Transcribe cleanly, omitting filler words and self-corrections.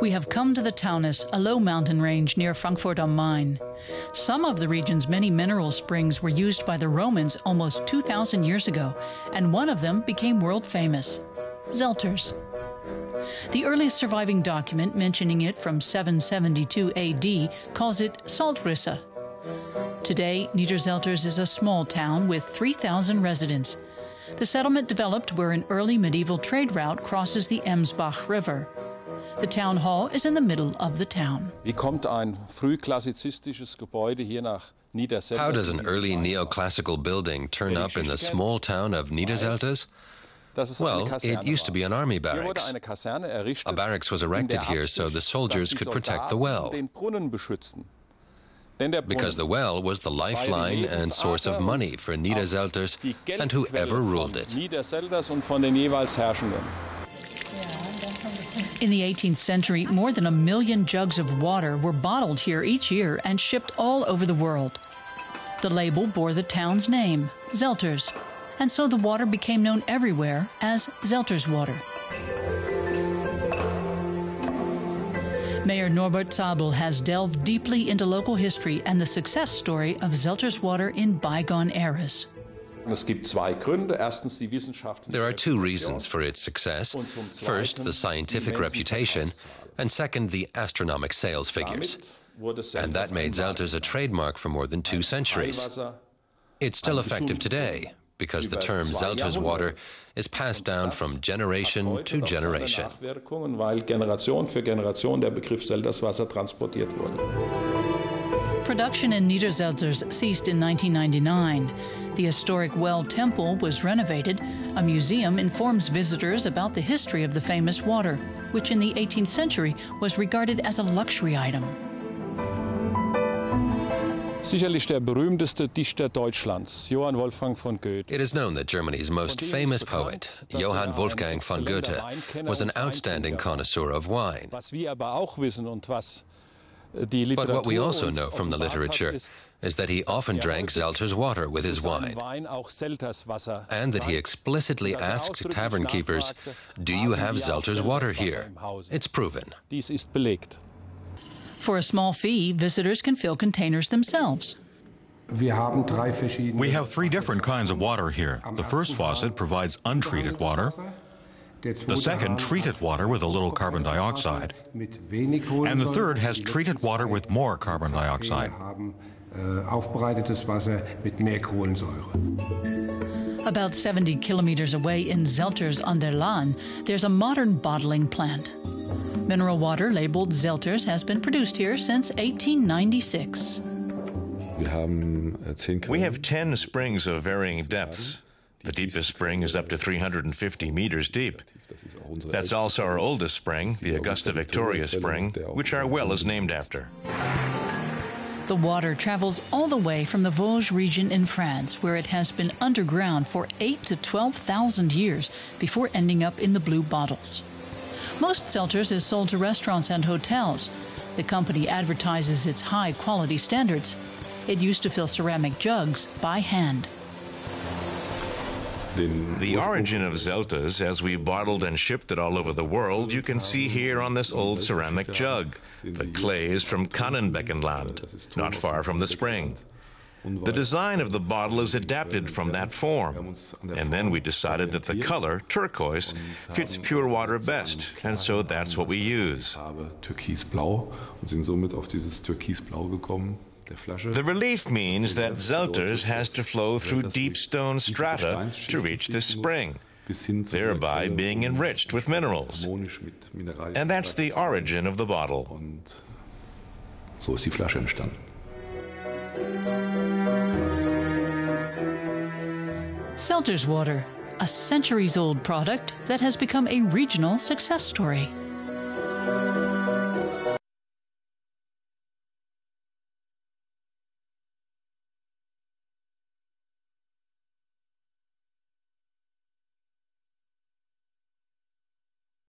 We have come to the Taunus, a low mountain range near Frankfurt am Main. Some of the region's many mineral springs were used by the Romans almost 2,000 years ago, and one of them became world famous, Selters. The earliest surviving document mentioning it from 772 AD calls it Saltrisse. Today, Niederselters is a small town with 3,000 residents. The settlement developed where an early medieval trade route crosses the Emsbach River. The town hall is in the middle of the town. How does an early neoclassical building turn up in the small town of Niederselters? Well, it used to be an army barracks. A barracks was erected here so the soldiers could protect the well, because the well was the lifeline and source of money for Niederselters and whoever ruled it. In the 18th century, more than 1 million jugs of water were bottled here each year and shipped all over the world. The label bore the town's name, Selters, and so the water became known everywhere as Selters water. Mayor Norbert Zabel has delved deeply into local history and the success story of Selters water in bygone eras. There are two reasons for its success. First, the scientific reputation, and second, the astronomical sales figures. And that made Selters a trademark for more than 2 centuries. It's still effective today, because the term Selters water is passed down from generation to generation. Production in Niederselters ceased in 1999. The historic well temple was renovated. A museum informs visitors about the history of the famous water, which in the 18th century was regarded as a luxury item. It is known that Germany's most famous poet, Johann Wolfgang von Goethe, was an outstanding connoisseur of wine. But what we also know from the literature is that he often drank Selters water with his wine, and that he explicitly asked tavern keepers, "Do you have Selters water here?" It's proven. For a small fee, visitors can fill containers themselves. We have 3 different kinds of water here. The first faucet provides untreated water. The second, treated water with a little carbon dioxide. And the third has treated water with more carbon dioxide. About 70 kilometers away in Selters an der Lahn, there's a modern bottling plant. Mineral water labeled Selters has been produced here since 1896. We have 10 springs of varying depths. The deepest spring is up to 350 meters deep. That's also our oldest spring, the Augusta Victoria Spring, which our well is named after. The water travels all the way from the Vosges region in France, where it has been underground for 8,000 to 12,000 years before ending up in the blue bottles. Most Selters is sold to restaurants and hotels. The company advertises its high-quality standards. It used to fill ceramic jugs by hand. The origin of Selters, as we bottled and shipped it all over the world, you can see here on this old ceramic jug. The clay is from Kannenbeckenland, not far from the spring. The design of the bottle is adapted from that form. And then we decided that the color, turquoise, fits pure water best, and so that's what we use. The relief means that Selters has to flow through deep stone strata to reach this spring, thereby being enriched with minerals. And that's the origin of the bottle. Selters water, a centuries-old product that has become a regional success story.